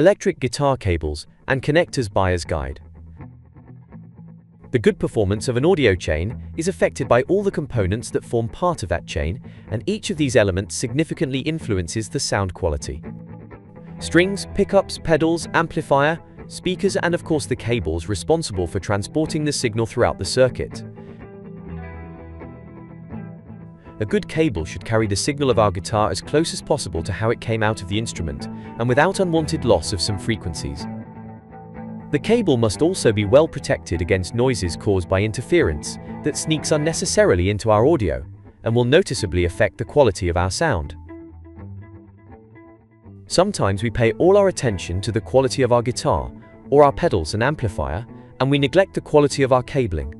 electric guitar cables, and connectors buyer's guide. The good performance of an audio chain is affected by all the components that form part of that chain, and each of these elements significantly influences the sound quality. Strings, pickups, pedals, amplifier, speakers, and of course the cables responsible for transporting the signal throughout the circuit. A good cable should carry the signal of our guitar as close as possible to how it came out of the instrument, and without unwanted loss of some frequencies. The cable must also be well protected against noises caused by interference that sneaks unnecessarily into our audio, and will noticeably affect the quality of our sound. Sometimes we pay all our attention to the quality of our guitar, or our pedals and amplifier, and we neglect the quality of our cabling.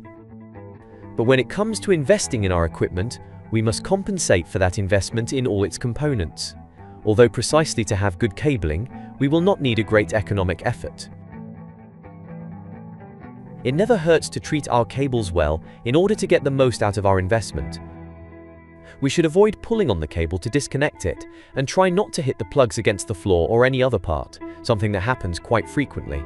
But when it comes to investing in our equipment, we must compensate for that investment in all its components. Although precisely to have good cabling, we will not need a great economic effort. It never hurts to treat our cables well in order to get the most out of our investment. We should avoid pulling on the cable to disconnect it, and try not to hit the plugs against the floor or any other part, something that happens quite frequently.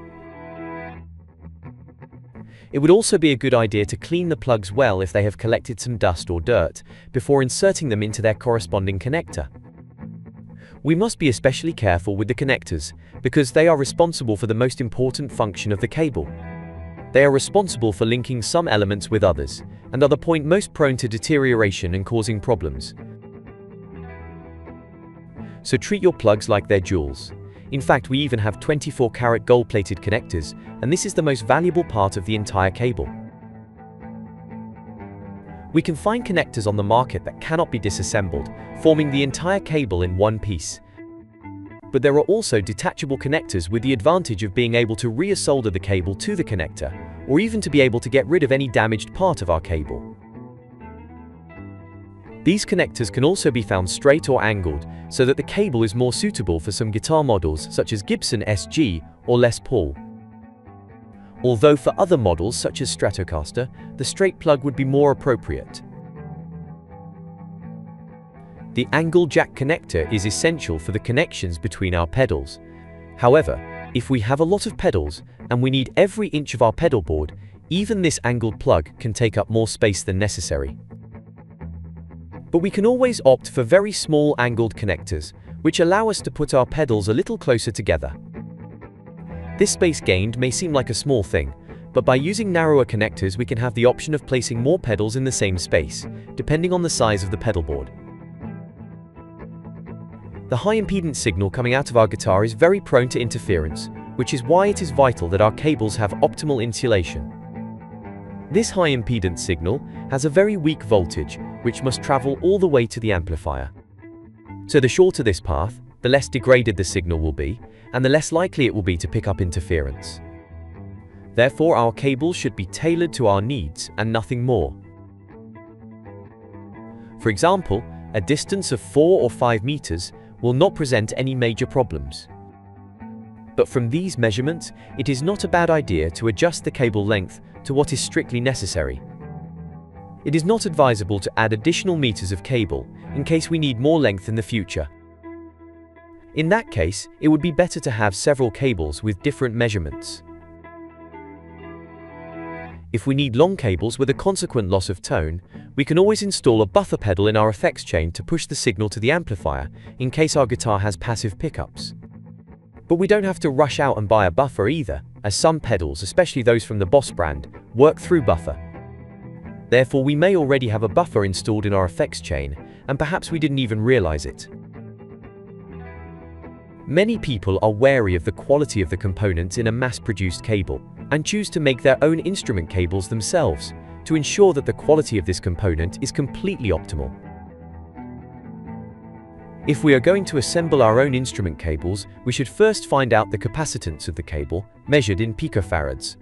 It would also be a good idea to clean the plugs well if they have collected some dust or dirt, before inserting them into their corresponding connector. We must be especially careful with the connectors, because they are responsible for the most important function of the cable. They are responsible for linking some elements with others, and are the point most prone to deterioration and causing problems. So treat your plugs like they're jewels. In fact, we even have 24-karat gold-plated connectors, and this is the most valuable part of the entire cable. We can find connectors on the market that cannot be disassembled, forming the entire cable in one piece. But there are also detachable connectors with the advantage of being able to resolder the cable to the connector, or even to be able to get rid of any damaged part of our cable. These connectors can also be found straight or angled, so that the cable is more suitable for some guitar models such as Gibson SG or Les Paul. Although for other models such as Stratocaster, the straight plug would be more appropriate. The angle jack connector is essential for the connections between our pedals. However, if we have a lot of pedals and we need every inch of our pedal board, even this angled plug can take up more space than necessary. But we can always opt for very small angled connectors, which allow us to put our pedals a little closer together. This space gained may seem like a small thing, but by using narrower connectors we can have the option of placing more pedals in the same space, depending on the size of the pedal board. The high impedance signal coming out of our guitar is very prone to interference, which is why it is vital that our cables have optimal insulation. This high impedance signal has a very weak voltage, which must travel all the way to the amplifier. So the shorter this path, the less degraded the signal will be, and the less likely it will be to pick up interference. Therefore, our cables should be tailored to our needs and nothing more. For example, a distance of 4 or 5 meters will not present any major problems. But from these measurements, it is not a bad idea to adjust the cable length to what is strictly necessary. It is not advisable to add additional meters of cable in case we need more length in the future. In that case, it would be better to have several cables with different measurements. If we need long cables with a consequent loss of tone, we can always install a buffer pedal in our effects chain to push the signal to the amplifier in case our guitar has passive pickups. But we don't have to rush out and buy a buffer either, as some pedals, especially those from the Boss brand, work through buffer. Therefore, we may already have a buffer installed in our effects chain, and perhaps we didn't even realize it. Many people are wary of the quality of the components in a mass-produced cable, and choose to make their own instrument cables themselves, to ensure that the quality of this component is completely optimal. If we are going to assemble our own instrument cables, we should first find out the capacitance of the cable, measured in picofarads.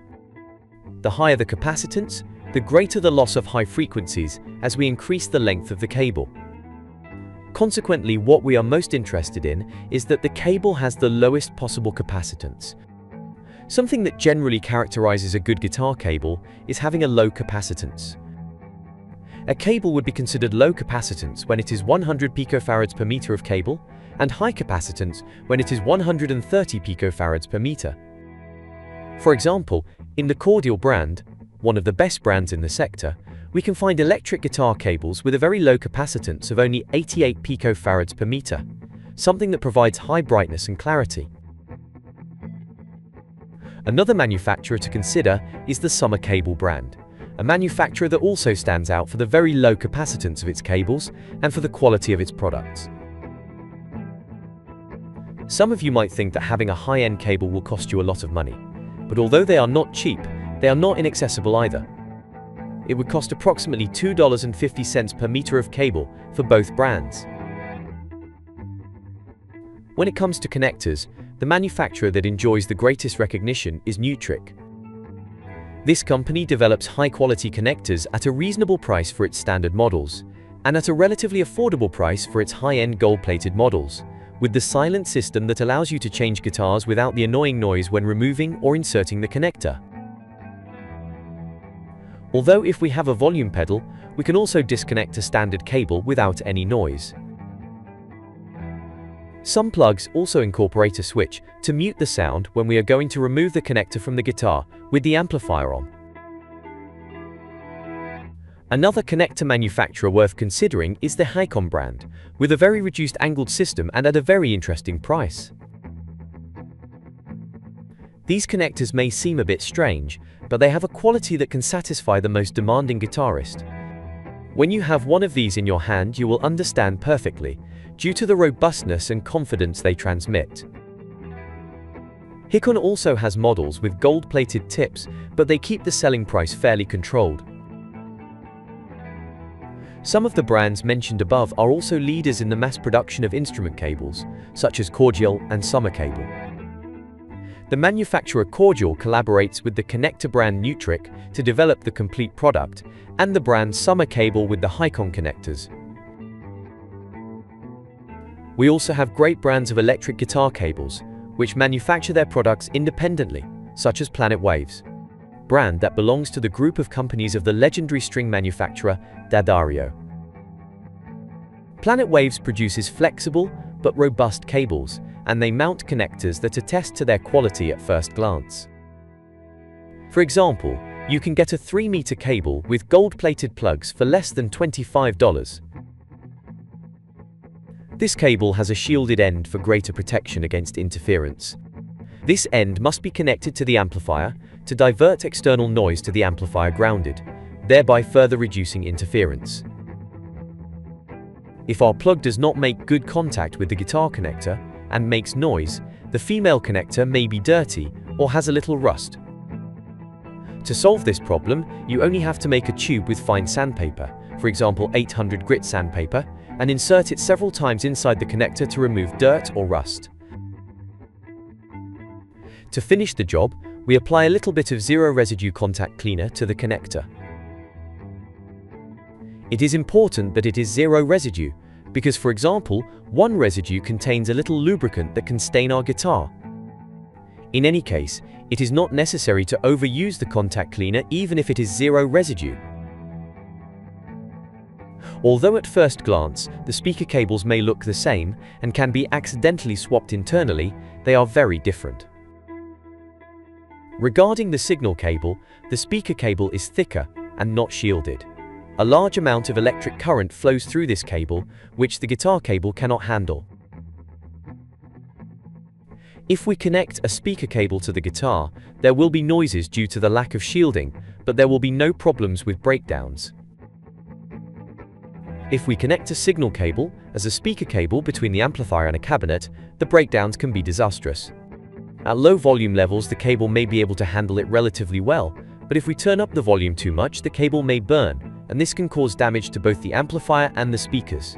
The higher the capacitance, the greater the loss of high frequencies as we increase the length of the cable. Consequently, what we are most interested in is that the cable has the lowest possible capacitance. Something that generally characterizes a good guitar cable is having a low capacitance. A cable would be considered low capacitance when it is 100 picofarads per meter of cable, and high capacitance when it is 130 picofarads per meter. For example, in the Cordial brand, one of the best brands in the sector, we can find electric guitar cables with a very low capacitance of only 88 picofarads per meter, something that provides high brightness and clarity. Another manufacturer to consider is the Sommer Cable brand, a manufacturer that also stands out for the very low capacitance of its cables and for the quality of its products. Some of you might think that having a high-end cable will cost you a lot of money, but although they are not cheap, they are not inaccessible either. It would cost approximately $2.50 per meter of cable for both brands. When it comes to connectors, the manufacturer that enjoys the greatest recognition is Neutrik. This company develops high-quality connectors at a reasonable price for its standard models, and at a relatively affordable price for its high-end gold-plated models, with the silent system that allows you to change guitars without the annoying noise when removing or inserting the connector. Although if we have a volume pedal, we can also disconnect a standard cable without any noise. Some plugs also incorporate a switch to mute the sound when we are going to remove the connector from the guitar with the amplifier on. Another connector manufacturer worth considering is the Hicon brand, with a very reduced angled system and at a very interesting price. These connectors may seem a bit strange, but they have a quality that can satisfy the most demanding guitarist. When you have one of these in your hand, you will understand perfectly, due to the robustness and confidence they transmit. Hicon also has models with gold-plated tips, but they keep the selling price fairly controlled. Some of the brands mentioned above are also leaders in the mass production of instrument cables, such as Cordial and Sommer Cable. The manufacturer Cordial collaborates with the connector brand Neutrik to develop the complete product, and the brand Sommer Cable with the Hicon Connectors. We also have great brands of electric guitar cables, which manufacture their products independently, such as Planet Waves, brand that belongs to the group of companies of the legendary string manufacturer Daddario. Planet Waves produces flexible but robust cables, and they mount connectors that attest to their quality at first glance. For example, you can get a 3-meter cable with gold-plated plugs for less than $25. This cable has a shielded end for greater protection against interference. This end must be connected to the amplifier to divert external noise to the amplifier grounded, thereby further reducing interference. If our plug does not make good contact with the guitar connector and makes noise, the female connector may be dirty or has a little rust. To solve this problem, you only have to make a tube with fine sandpaper, for example 800 grit sandpaper, and insert it several times inside the connector to remove dirt or rust. To finish the job, we apply a little bit of zero residue contact cleaner to the connector. It is important that it is zero residue, because for example, one residue contains a little lubricant that can stain our guitar. In any case, it is not necessary to overuse the contact cleaner even if it is zero residue. Although at first glance, the speaker cables may look the same and can be accidentally swapped internally, they are very different. Regarding the signal cable, the speaker cable is thicker and not shielded. A large amount of electric current flows through this cable, which the guitar cable cannot handle. If we connect a speaker cable to the guitar, there will be noises due to the lack of shielding, but there will be no problems with breakdowns. If we connect a signal cable as a speaker cable between the amplifier and a cabinet, the breakdowns can be disastrous. At low volume levels, the cable may be able to handle it relatively well, but if we turn up the volume too much, the cable may burn, and this can cause damage to both the amplifier and the speakers.